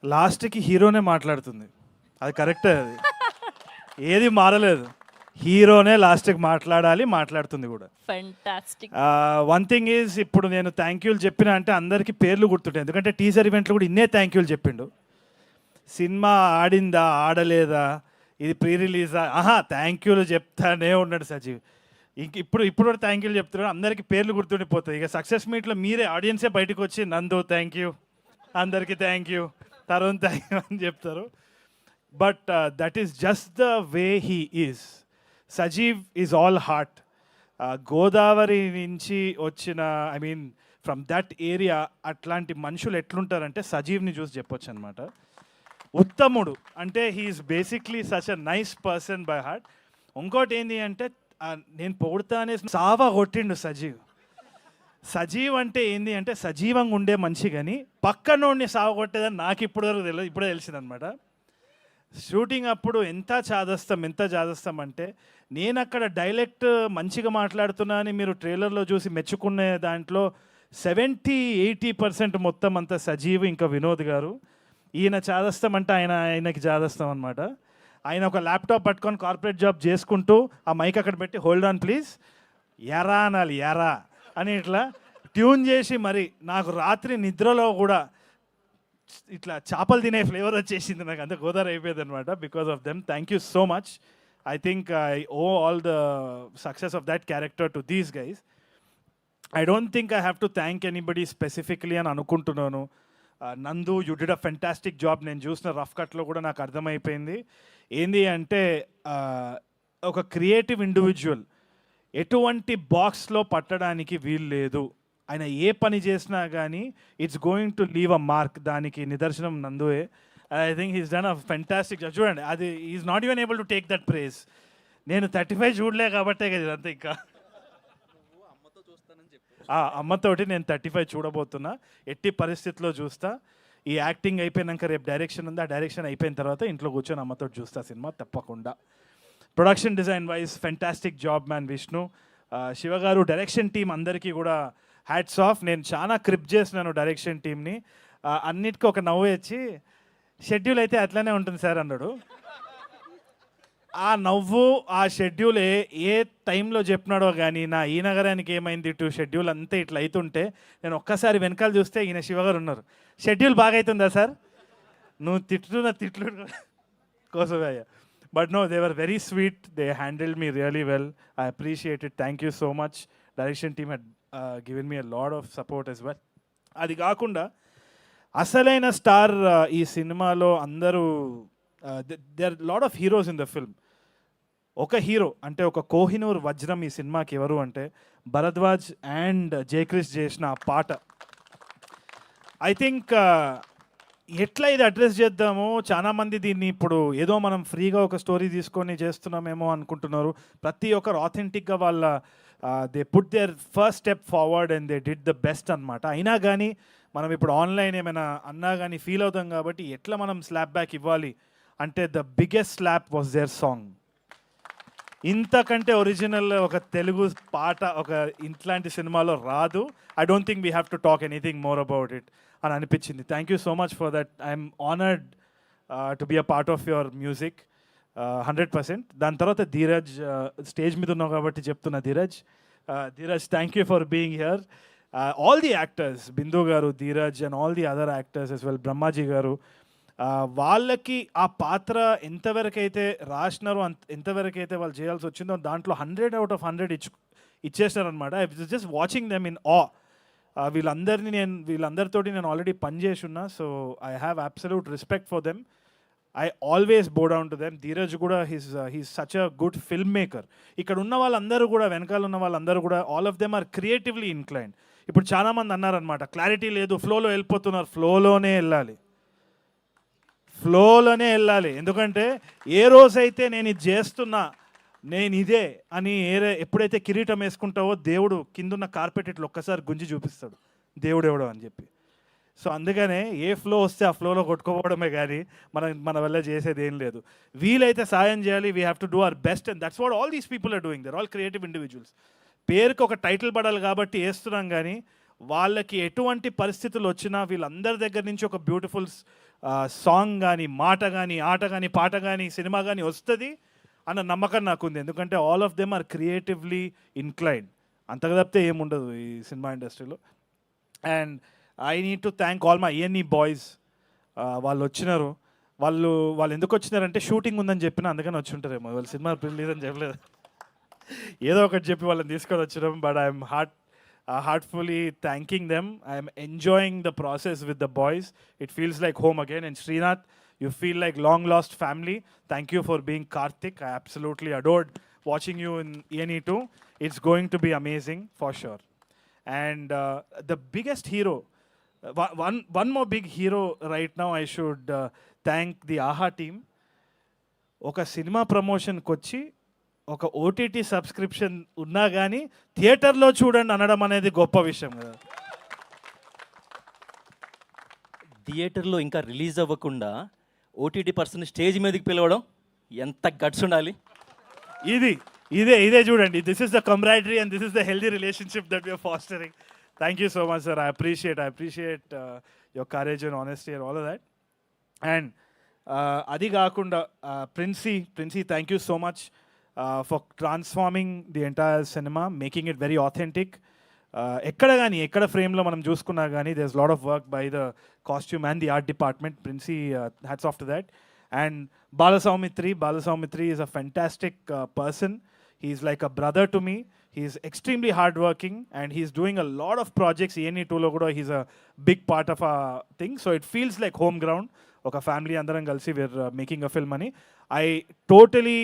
లాస్ట్కి హీరోనే మాట్లాడుతుంది, అది కరెక్టే, అది ఏది మారలేదు. హీరోనే లాస్ట్కి మాట్లాడాలి, మాట్లాడుతుంది కూడా. ఫెంటాస్టిక్. వన్ థింగ్ ఈజ్, ఇప్పుడు నేను థ్యాంక్ యూలు చెప్పిన అంటే అందరికీ పేర్లు గుర్తుంటాయి, ఎందుకంటే టీజర్ ఈవెంట్లో కూడా ఇన్నే థ్యాంక్ యూలు చెప్పిండు. సినిమా ఆడిందా ఆడలేదా, ఇది ప్రీ రిలీజా, థ్యాంక్ యూలు చెప్తానే ఉన్నాడు సజీవ్. ఇప్పుడు కూడా థ్యాంక్ యూలు చెప్తున్నాడు, అందరికీ పేర్లు గుర్తుండిపోతాయి. ఇక సక్సెస్ మీట్లో మీరే ఆడియన్సే బయటకు వచ్చి నందు థ్యాంక్ యూ, అందరికీ thank you, Tarun thank you అని చెప్తారు. But that is just the way he is. Sajeev is all heart. Godavari నుంచి వచ్చిన, I mean from that area, అట్లాంటి మనుషులు ఎట్లుంటారంటే సజీవ్ని చూసి చెప్పొచ్చు అనమాట. ఉత్తముడు అంటే he is basically such a nice person by heart. ఇంకోటి ఏంటి అంటే నేను పొగుడుతానే సావా కొట్టిండు సజీవ్. సజీవ్ అంటే ఏంది అంటే సజీవంగా ఉండే మనిషి, కానీ పక్కనోడిని సావ కొట్టేదని నాకు ఇప్పుడు వరకు తెలియదు, ఇప్పుడే తెలిసిందనమాట. షూటింగ్ అప్పుడు ఎంత చాదస్తాం అంటే, నేను అక్కడ డైలెక్ట్ మంచిగా మాట్లాడుతున్నా అని మీరు ట్రైలర్లో చూసి మెచ్చుకునే దాంట్లో 70-80% మొత్తం అంతా సజీవ్ ఇంకా వినోద్ గారు. ఈయన చాదస్తాం అంటే ఆయనకి చాదస్తాం అనమాట. ఆయన ఒక ల్యాప్టాప్ పట్టుకొని కార్పొరేట్ జాబ్ చేసుకుంటూ ఆ మైక్ అక్కడ పెట్టి హోల్డ్ ఆన్ ప్లీజ్, ఎరా అనాలి, ఎరా అని ఇట్లా ట్యూన్ చేసి, మరి నాకు రాత్రి నిద్రలో కూడా ఇట్లా చేపలు తినే ఫ్లేవర్ వచ్చేసింది, నాకు అంత గోదావరి అయిపోయింది అనమాట because of them. Thank you so much. I think I owe all the success of that character to these guys. I don't think I have to thank anybody specifically అని అనుకుంటున్నాను. Nandu, you did a fantastic job. నేను చూసిన rough కట్లో కూడా నాకు అర్థమైపోయింది ఏంది అంటే, ఒక క్రియేటివ్ ఇండివిజువల్ ఎటువంటి బాక్స్లో పట్టడానికి వీలు లేదు. ఆయన ఏ పని చేసినా కానీ it's going to leave a mark. దానికి నిదర్శనం నందువే. I think he's done a fantastic job. చూడండి, అది is not even able to take that prize. నేను 35 చూడలే కాబట్టే కదా ఇదంతా. ఇంకా అమ్మతోటి నేను 35 చూడబోతున్నా, ఎట్టి పరిస్థితిలో చూస్తా. ఈ యాక్టింగ్ అయిపోయినాక రేపు డైరెక్షన్ ఉంది, ఆ డైరెక్షన్ అయిపోయిన తర్వాత ఇంట్లో కూర్చొని అమ్మతో చూస్తా సినిమా తప్పకుండా. Production design wise fantastic job man Vishnu. Shiva గారు, డైరెక్షన్ టీం అందరికీ కూడా హ్యాట్స్ ఆఫ్. నేను చాలా క్రిప్ చేసినాను డైరెక్షన్ టీమ్ని. అన్నిటికీ ఒక నవ్వు వచ్చి, షెడ్యూల్ అయితే అట్లనే ఉంటుంది సార్ అన్నాడు. ఆ నవ్వు, ఆ షెడ్యూల్ ఏ టైంలో చెప్పినాడో కానీ, నా ఈ నగరానికి ఏమైంది టు షెడ్యూల్ అంతా ఇట్లా అవుతుంటే నేను ఒక్కసారి వెనకాల చూస్తే ఈయన శివగారు ఉన్నారు. షెడ్యూల్ బాగా అవుతుందా సార్, నువ్వు తిట్టున్న తిట్లు కోసమే అయ్యా. But no, they were very sweet, they handled me really well. I appreciate it. Thank you so much. Direction team had given me a lot of support as well. అది కాకుండా అసలైన star ఈ సినిమాలో అందరూ, there lot of heroes in the film. ఒక hero అంటే ఒక కోహినూర్ వజ్రం ఈ సినిమాకి ఎవరు అంటే భరద్వాజ్ అండ్ జయక్రిష్ చేసిన ఆ పాట. ఐ థింక్ ఎట్లా ఇది అడ్రస్ చేద్దామో, చాలామంది దీన్ని ఇప్పుడు ఏదో మనం ఫ్రీగా ఒక స్టోరీ తీసుకొని చేస్తున్నామేమో అనుకుంటున్నారు. ప్రతి ఒక్కరు ఆథెంటిక్గా వాళ్ళ they put their first step forward and they did the best అనమాట. అయినా కానీ మనం ఇప్పుడు ఆన్లైన్ ఏమైనా అన్నా కానీ ఫీల్ అవుతాం కాబట్టి ఎట్లా మనం స్లాప్ బ్యాక్ ఇవ్వాలి అంటే, the biggest slap was their song. ఇంతకంటే ఒరిజినల్ ఒక తెలుగు పాట ఒక ఇట్లాంటి సినిమాలో రాదు. I don't think we have to talk anything more about it అని అనిపించింది. Thank you so much for that. I'm honoured to be a part of your music 100%. దాని తర్వాత ధీరజ్, స్టేజ్ మీద ఉన్నావు కాబట్టి చెప్తున్నా, Dheeraj thank you for being here. All the actors, Bindu garu, Dheeraj and all the other actors as well, Brahmaji గారు, వాళ్ళకి ఆ పాత్ర ఎంతవరకైతే రాసినారో ఎంతవరకైతే వాళ్ళు చేయాల్సి వచ్చిందో దాంట్లో 100 out of 100 ఇచ్చేసినారనమాట. I was just watching them in ah. వీళ్ళందరితోటి నేను ఆల్రెడీ పనిచేసి ఉన్నా. So I have absolute respect for them. I always bow down to them. Dheeraj కూడా he's such a good film maker. ఇక్కడ ఉన్న వాళ్ళందరూ కూడా, వెనకాల ఉన్న వాళ్ళందరూ కూడా, all of them are creatively inclined. ఇప్పుడు చాలామంది అన్నారనమాట, క్లారిటీ లేదు, ఫ్లోలో వెళ్ళిపోతున్నారు. ఫ్లోలోనే వెళ్ళాలి. ఎందుకంటే ఏ రోజైతే నేను ఇది చేస్తున్నా, నేను ఇదే అని ఎప్పుడైతే కిరీటం వేసుకుంటావో దేవుడు కిందున్న కార్పెట్ ఇట్లా ఒక్కసారి గుంజి చూపిస్తాడు, దేవుడు ఎవడో అని చెప్పి. సో అందుకనే ఏ ఫ్లో వస్తే ఆ ఫ్లోలో కొట్టుకోవడమే కానీ మన వల్ల చేసేది ఏం లేదు. వీలైతే సాయం చేయాలి. We have to do our best and that's what all these people are doing. They're all creative individuals. పేరుకి ఒక టైటిల్ పడాలి కాబట్టి వేస్తున్నాం, కానీ వాళ్ళకి ఎటువంటి పరిస్థితులు వచ్చినా వీళ్ళందరి దగ్గర నుంచి ఒక బ్యూటిఫుల్ సాంగ్ కానీ, మాట కానీ, ఆట కానీ, పాట కానీ, సినిమా కానీ వస్తుంది అన్న నమ్మకం నాకుంది. ఎందుకంటే all of them are creatively inclined. అంతగా తప్పితే ఏముండదు ఈ సినిమా ఇండస్ట్రీలో. And I need to thank all my ENE boys. వాళ్ళు వచ్చినారు. వాళ్ళు ఎందుకు వచ్చినారంటే షూటింగ్ ఉందని చెప్పిన, అందుకని వచ్చి ఉంటారేమో. వాళ్ళు సినిమా రిలీజ్ అని చెప్పలేదు, ఏదో ఒకటి చెప్పి వాళ్ళని తీసుకొని వచ్చినాం. But I'm heartfully thanking them. I'm enjoying the process with the boys. It feels like home again. And Srinath, you feel like long lost family. Thank you for being Karthik. I absolutely adored watching you in ENE 2. It's going to be amazing for sure. And the biggest hero, one more big hero right now, I should thank the AHA team. ఒక cinema ప్రమోషన్కి వచ్చి ఒక OTT subscription ఉన్నా కానీ థియేటర్లో చూడండి అనడం అనేది గొప్ప విషయం కదా. థియేటర్లో ఇంకా రిలీజ్ అవ్వకుండా OTT పర్సన్ స్టేజ్ మీదకి పిలవడం ఎంత గట్స్ ఉండాలి. ఇదే చూడండి. This is the camaraderie and this is the healthy relationship that we are fostering. Thank you so much, sir. I appreciate your courage and honesty and all of that. And అది కాకుండా princi, thank you so much for transforming the entire cinema, making it very authentic. ఎక్కడ ఫ్రేమ్లో మనం చూసుకున్నా కానీ there's a lot of work by the costume and the art department. Princey, hats off to that. And Bala Saumitri is a fantastic person. He's like a brother to me. He's extremely hardworking and he's doing a lot of projects. ENE 2 kuda he's a big part of our thing. So it feels like home ground. Oka family andaram kalsi we're making a film ani. I totally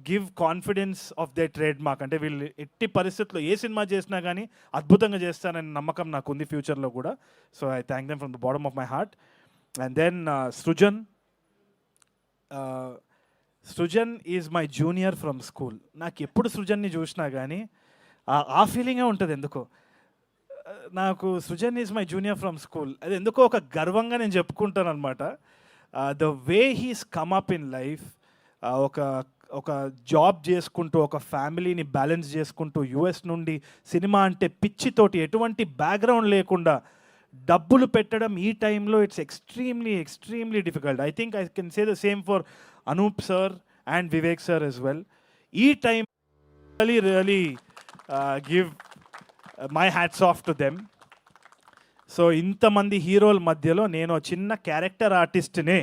give confidence of they trade mark. అంటే వీళ్ళు ఎట్టి పరిస్థితుల్లో ఏ cinema చేసినా కానీ అద్భుతంగా చేస్తానని నమ్మకం నాకు ఉంది ఫ్యూచర్లో కూడా. So I thank them from the bottom of my heart. And then Srujan is my junior from school. నాకు ఎప్పుడు సృజన్ని చూసినా కానీ ఆ ఫీలింగే ఉంటుంది ఎందుకో. నాకు Srujan is my junior from school, అది ఎందుకో ఒక గర్వంగా నేను చెప్పుకుంటాను అనమాట. The way he's come up in life, ఒక జాబ్ చేసుకుంటూ ఒక ఫ్యామిలీని బ్యాలెన్స్ చేసుకుంటూ US నుండి సినిమా అంటే పిచ్చితోటి ఎటువంటి బ్యాక్గ్రౌండ్ లేకుండా డబ్బులు పెట్టడం ఈ టైంలో it's extremely difficult. I think I can say the same for Anoop sir and Vivek sir as well. ఈ time really give my hats off to them. So ఇంతమంది హీరోల మధ్యలో నేను చిన్న క్యారెక్టర్ ఆర్టిస్ట్నే,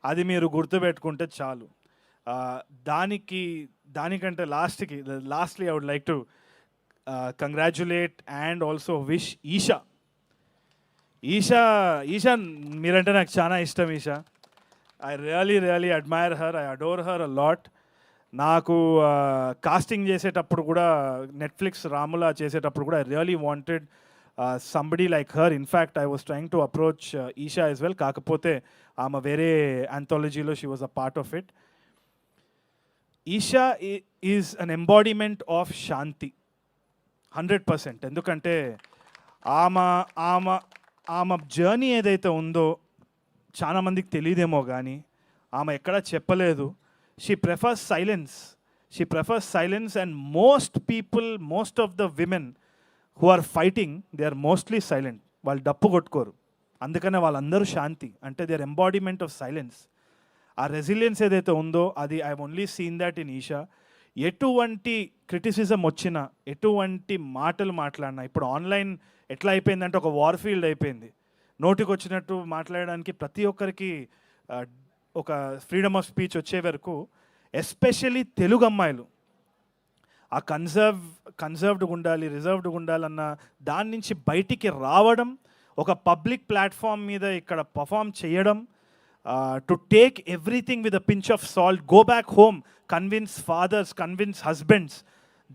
అది మీరు గుర్తుపెట్టుకుంటే చాలు. దానికంటే lastly I would like to congratulate and also wish Esha మీరంటే నాకు చాలా ఇష్టం. Esha, I really admire her, I adore her a lot. నాకు కాస్టింగ్ చేసేటప్పుడు కూడా, నెట్ఫ్లిక్స్ రాములా చేసేటప్పుడు కూడా I really wanted somebody like her. In fact, I was trying to approach Isha as well. Kakapothe ama vere anthology lo she was a part of it. Isha is an embodiment of Shanti 100%. Endukante ama journey edaithe undo chaana mandiki teliyademo gaani ama ekkada cheppaledu. She prefers silence and most of the women who are fighting, they are mostly silent. వాళ్ళు డప్పు కొట్టుకోరు, అందుకనే వాళ్ళందరూ శాంతి. అంటే they are embodiment of silence. ఆ resilience ఏదైతే ఉందో అది I only seen that in Esha. ఎటువంటి క్రిటిసిజం వచ్చినా, ఎటువంటి మాటలు మాట్లాడినా, ఇప్పుడు ఆన్లైన్ ఎట్లా అయిపోయిందంటే ఒక వార్ ఫీల్డ్ అయిపోయింది. నోటికి వచ్చినట్టు మాట్లాడడానికి ప్రతి ఒక్కరికి ఒక ఫ్రీడమ్ ఆఫ్ స్పీచ్ వచ్చే వరకు, ఎస్పెషల్లీ తెలుగు అమ్మాయిలు ఆ కన్సర్వ్డ్గా ఉండాలి, రిజర్వ్డ్గా ఉండాలన్న దాని నుంచి బయటికి రావడం, ఒక పబ్లిక్ ప్లాట్ఫామ్ మీద ఇక్కడ పర్ఫామ్ చేయడం, to take everything with a pinch of salt, go back home, convince fathers, convince husbands.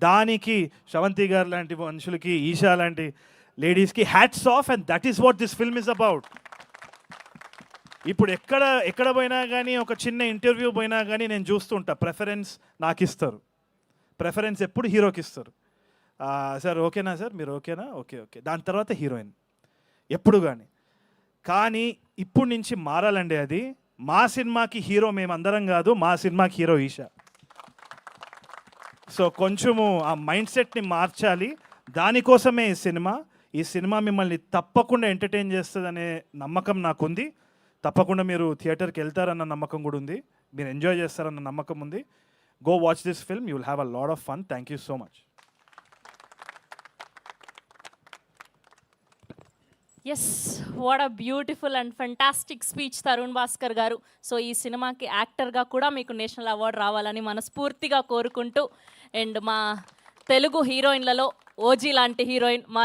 దానికి శ్రవంతి గారు లాంటి మనుషులకి, ఈషా లాంటి లేడీస్కి hats off. And that is what this film is about. ఇప్పుడు ఎక్కడ పోయినా కానీ, ఒక చిన్న ఇంటర్వ్యూ పోయినా కానీ నేను చూస్తుంటా ప్రెఫరెన్స్ నాకు ఇస్తారు. ప్రెఫరెన్స్ ఎప్పుడు హీరోకి ఇస్తారు. సార్ ఓకేనా, సార్ మీరు ఓకేనా, ఓకే, దాని తర్వాత హీరోయిన్ ఎప్పుడు కానీ ఇప్పుడు నుంచి మారాలండి. అది మా సినిమాకి హీరో మేమందరం కాదు, మా సినిమాకి హీరో ఈషా. సో కొంచెము ఆ మైండ్ సెట్ని మార్చాలి. దానికోసమే ఈ సినిమా మిమ్మల్ని తప్పకుండా ఎంటర్టైన్ చేస్తుందనే నమ్మకం నాకుంది. తప్పకుండా మీరు థియేటర్కి వెళ్తారన్న నమ్మకం కూడా ఉంది. మీరు ఎంజాయ్ చేస్తారన్న నమ్మకం ఉంది. Go watch this film, you will have a lot of fun. Thank you so much. Yes, what a beautiful and fantastic speech Tarun Bhaskar గారు. సో ఈ సినిమాకి యాక్టర్గా కూడా మీకు నేషనల్ అవార్డు రావాలని మనస్ఫూర్తిగా కోరుకుంటూ, అండ్ మా తెలుగు హీరోయిన్లలో ఓజీ లాంటి హీరోయిన్ మా